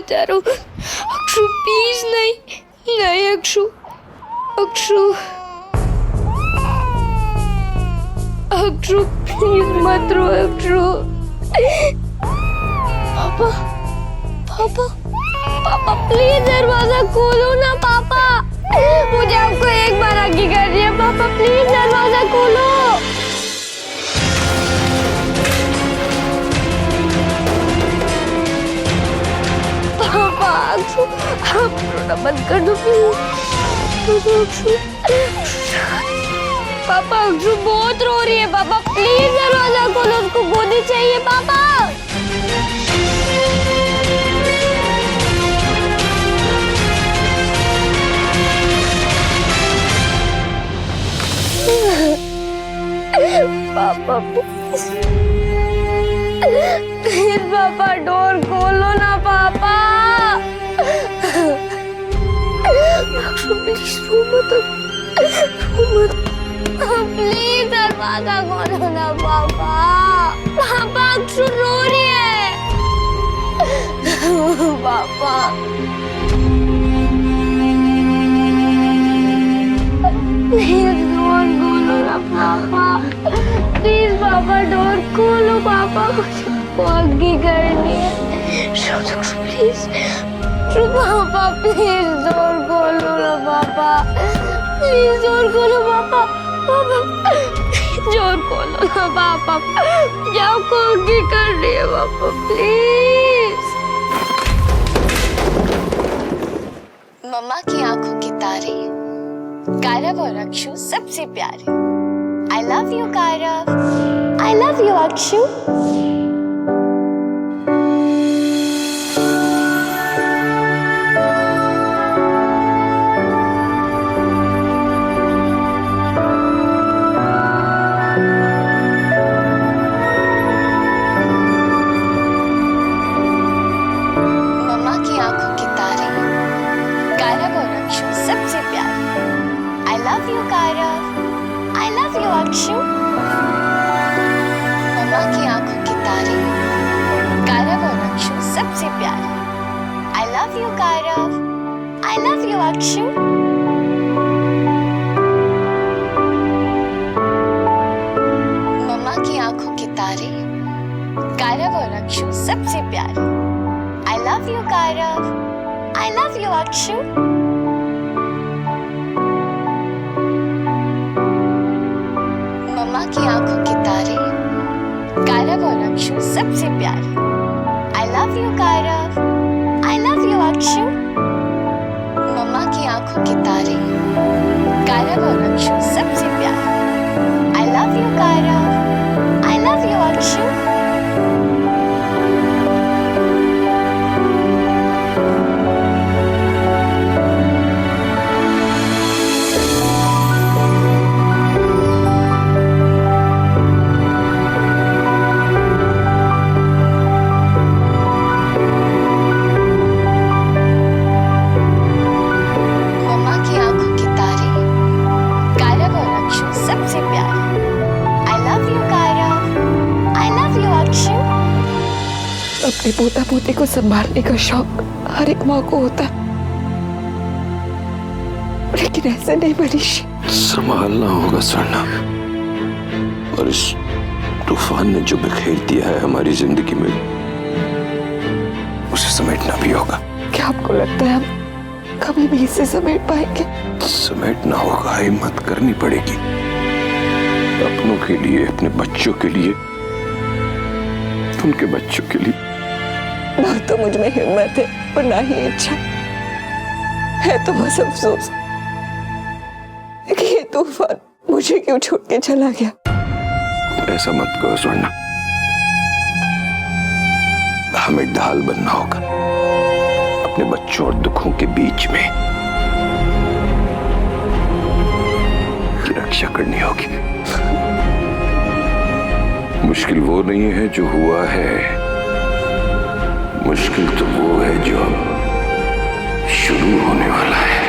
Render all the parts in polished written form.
विचारो। अक्षु प्लीज नहीं नहीं अक्षु अक्षु अक्षु प्लीज मत रो अक्षु। पापा पापा पापा प्लीज दरवाजा खोलो ना पापा, मुझे आपको एक बार आगे करनी है पापा, प्लीज दरवाजा खोलो। पापा अक्षु आप रोना बंद कर दो प्लीज। अक्षु पापा अक्षु बहुत रो रही है पापा, प्लीज दरवाजा खोलो, उसको गोदी चाहिए पापा। पापा प्लीज पापा डोर खोलो ना पापा। प्लीज रो मत प्लीज दरवाजा खोलो ना पापा। पापा अक्षु रो रही है पापा। प्लीज डोर खोलो ना पापा, प्लीज पापा डोर खोलो पापा, मुझे आगे करनी है। प्लीज पापा प्लीज डोर खोलो ना पापा, प्लीज डोर खोलो पापा। पापा डोर खोलो ना पापा, जाओ को आगे करनी है पापा प्लीज। मम्मा की आंखों की तारे, गारव और अक्षु सबसे प्यारे। I love you गारव, I love you Akshu. मम्मा की आंखों की तारे, गारव और अक्षु सबसे प्यारे। I love you गारव, I love you Akshu. मम्मा की आंखों की तारे, गारव और अक्षु सबसे प्यारे। I love you गारव, I love you Akshu. मम्मा की आंखों की तारे, गारव और अक्षु सबसे प्यारे। I love you गारव, I love you Akshu. मम्मा की आंखों की तारे, गारव और अक्षु सबसे प्यारे। I love you गारव, I love you Akshu. मम्मा की आंखों की तारे, गारव और अक्षु सबसे प्यारे। I love you गारव, I love you Akshu. अपने पोता पोती को संभालने का शौक हर एक माँ को होता है, लेकिन ऐसे नहीं मनीष। संभालना होगा स्वर्णा, और इस तूफान ने जो बिखेर दिया है हमारी जिंदगी में, उसे समेटना भी होगा। क्या आपको लगता है हम कभी भी इसे समेट पाएंगे? समेटना होगा, हिम्मत करनी पड़ेगी अपनों के लिए, अपने बच्चों के लिए, उनके बच्चों के लिए। ना तो मुझ में हिम्मत है और ना ही इच्छा है, तो बस अफसोस कि ये तूफान मुझे क्यों छोड़ के चला गया। ऐसा मत करो स्वर्णा, हमें ढाल बनना होगा अपने बच्चों और दुखों के बीच में, की रक्षा करनी होगी। मुश्किल वो नहीं है जो हुआ है, मुश्किल तो वो है जो अब शुरू होने वाला है।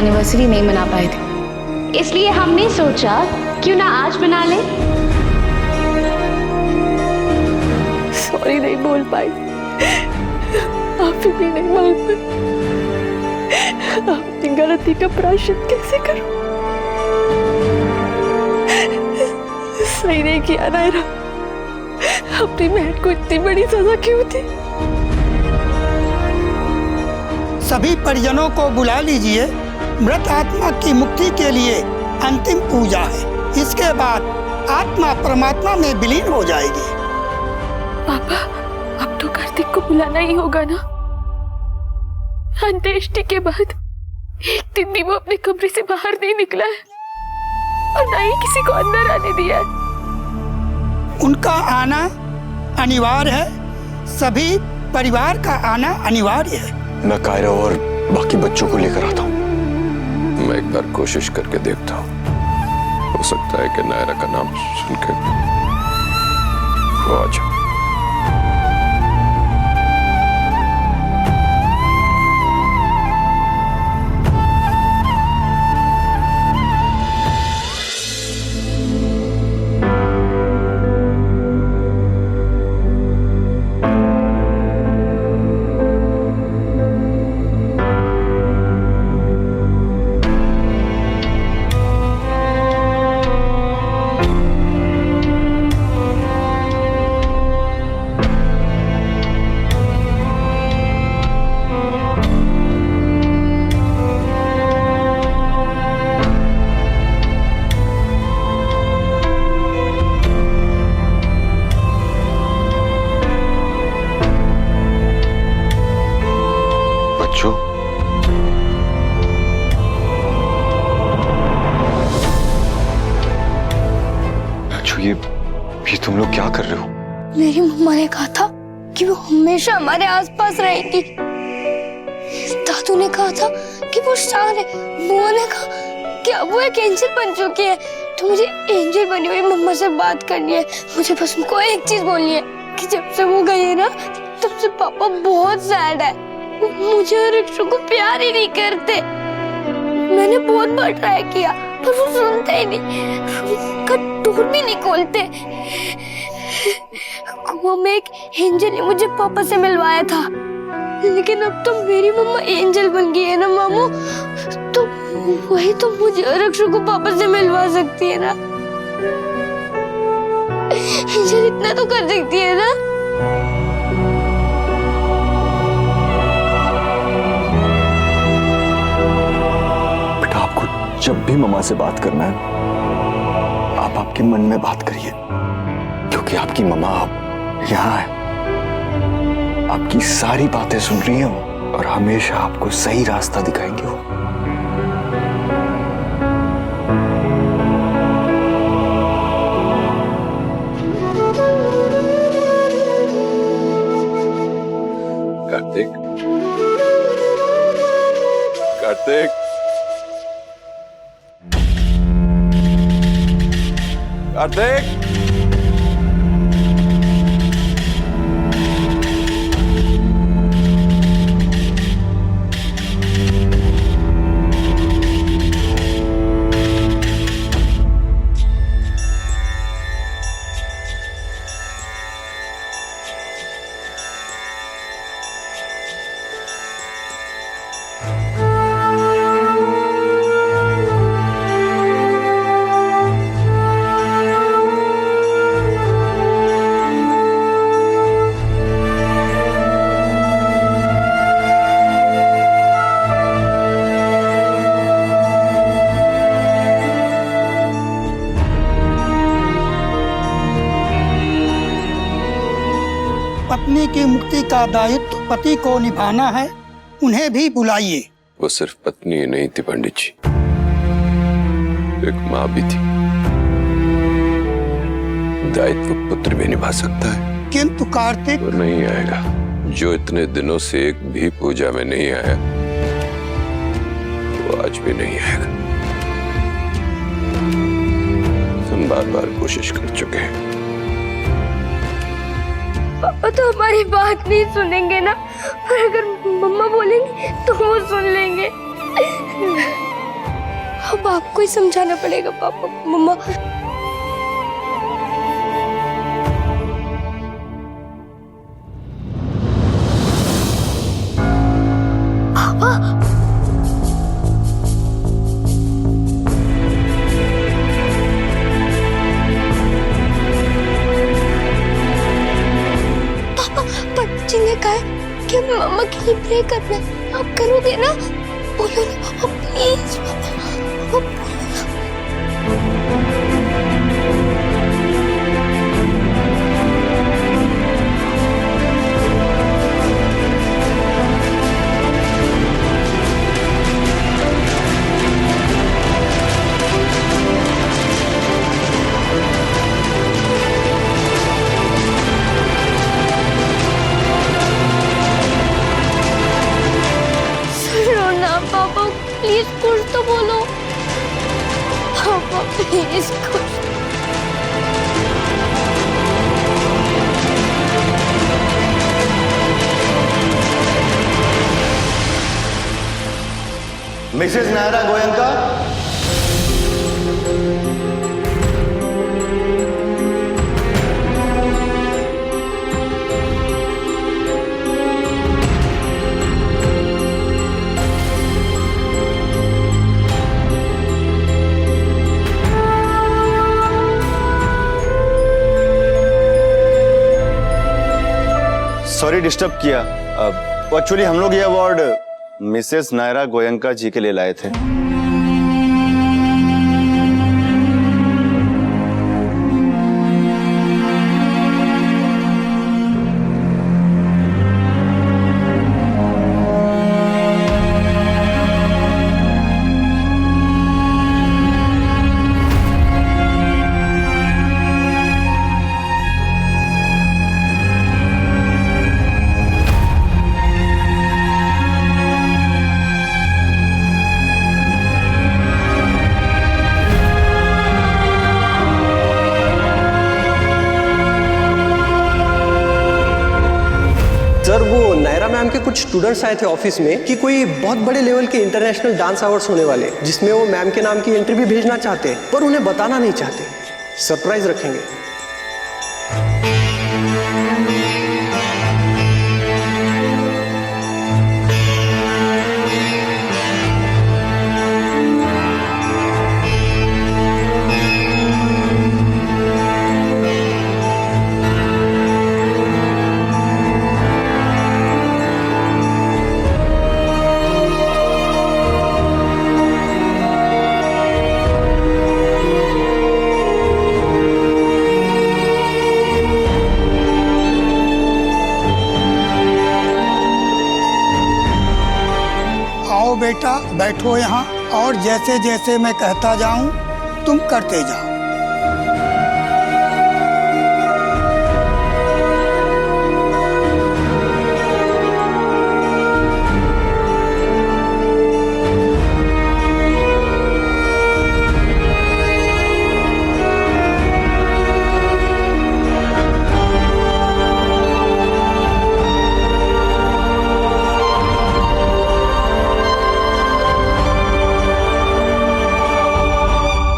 एनिवर्सरी नहीं मना पाए थे, इसलिए हमने सोचा क्यों ना आज मना ले। सॉरी नहीं बोल पाई, आप भी नहीं मानते। अपनी गलती का प्रायश्चित कैसे करूं? सही नहीं किया नायरा, अपनी बहन को इतनी बड़ी सजा क्यों दी? सभी परिजनों को बुला लीजिए, मृत आत्मा की मुक्ति के लिए अंतिम पूजा है। इसके बाद आत्मा परमात्मा में विलीन हो जाएगी। पापा, अब तो कार्तिक को बुलाना ही होगा ना। अंत्येष्टि के बाद एक दिन भी वो अपने कमरे से बाहर नहीं निकला है और ना ही किसी को अंदर आने दिया है। उनका आना अनिवार्य है, सभी परिवार का आना अनिवार्य है। मैं कायरा और बाकी बच्चों को लेकर आता हूँ। मैं एक बार कोशिश करके देखता हूँ, हो सकता है कि नायरा का नाम सुन के वो आ जाए। ये तुम लोग क्या कर रहे हो? मेरी मम्मा ने कहा था कि वो हमेशा हमारे आसपास रहेगी। दादू ने कहा था कि वो स्टार है। बुआ ने कहा कि अब वो एक एंजल बन चुकी है। तो मुझे एंजल बनी हुई मम्मा से बात करनी है। मुझे बस उनको एक चीज बोलनी है कि जब से वो गई है ना, तब से पापा बहुत सैड है। मुझे और अक्षु को प्यार ही नहीं करते। मैंने बहुत बार ट्राई किया पर वो सुनते ही नहीं, उनका डोर भी नहीं खोलते। कुआं में एक एंजल ने मुझे पापा से मिलवाया था, लेकिन अब तो मेरी मम्मा एंजल बन गई है ना मामू, तो वही तो मुझे और अक्षु को पापा से मिलवा सकती है ना। एंजल इतना तो कर सकती है ना। जब भी मम्मा से बात करना है, आप आपके मन में बात करिए, क्योंकि आपकी मम्मा अब यहाँ है। आपकी सारी बातें सुन रही हैं वो, और हमेशा आपको सही रास्ता दिखाएंगे वो। कार्तिक, कार्तिक, कार्तिक, पत्नी की मुक्ति का दायित्व पति को निभाना है, उन्हें भी बुलाइए। वो सिर्फ पत्नी ही नहीं थी पंडित जी, एक माँ भी थी। दायित्व पुत्र भी निभा सकता है। किंतु कार्तिक, वो नहीं आएगा। जो इतने दिनों से एक भी पूजा में नहीं आया, वो आज भी नहीं आएगा। हम बार बार कोशिश कर चुके हैं। पापा तो हमारी बात नहीं सुनेंगे ना, और अगर मम्मा बोलेंगी तो वो सुन लेंगे। अब आपको ही समझाना पड़ेगा पापा मम्मा। पंडित ने कहा है कि मम्मा के लिए प्रे करना है, आप करोगे ना? बोलो ना पापा प्लीज पापा, बोलो ना। सुनो ना पापा प्लीज कुछ तो बोलो पापा, प्लीज कुछ। Mrs Naira Goenka, sorry disturb किया। एक्चुअली हम लोग ये अवार्ड मिसेस नायरा गोयंका जी के लिए लाए थे। सर वो नायरा मैम के कुछ स्टूडेंट्स आए थे ऑफिस में कि कोई बहुत बड़े लेवल के इंटरनेशनल डांस अवार्ड्स होने वाले, जिसमें वो मैम के नाम की एंट्री भी भेजना चाहते हैं, पर उन्हें बताना नहीं चाहते। सरप्राइज रखेंगे। आओ बेटा बैठो यहाँ, और जैसे जैसे मैं कहता जाऊं तुम करते जाओ।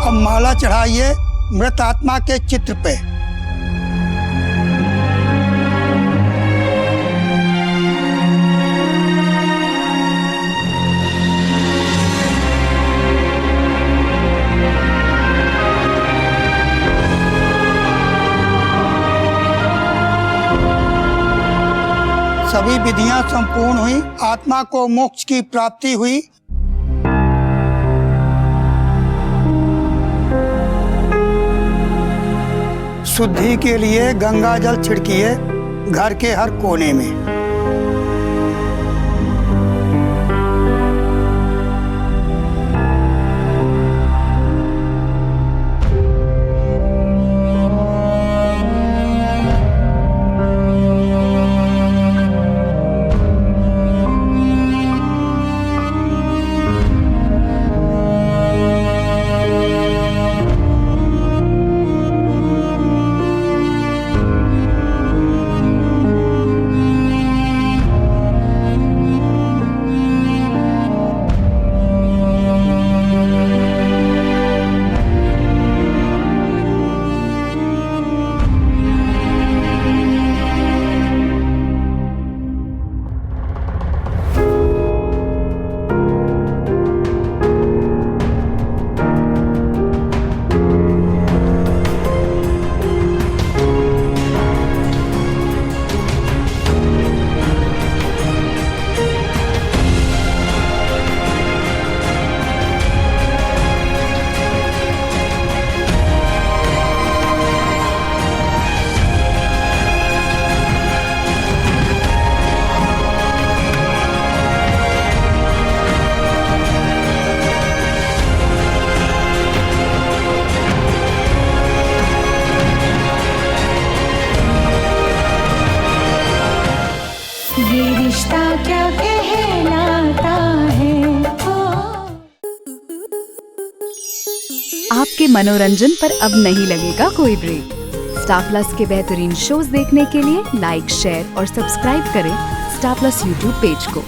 अब माला चढ़ाइए मृत आत्मा के चित्र पे। सभी विधियां संपूर्ण हुई, आत्मा को मोक्ष की प्राप्ति हुई। शुद्धि के लिए गंगा जल छिड़किए घर के हर कोने में। रिश्ता क्या कहलाता है। आपके मनोरंजन पर अब नहीं लगेगा कोई ब्रेक। स्टार प्लस के बेहतरीन शोज देखने के लिए लाइक, शेयर और सब्सक्राइब करें स्टार प्लस यूट्यूब पेज को।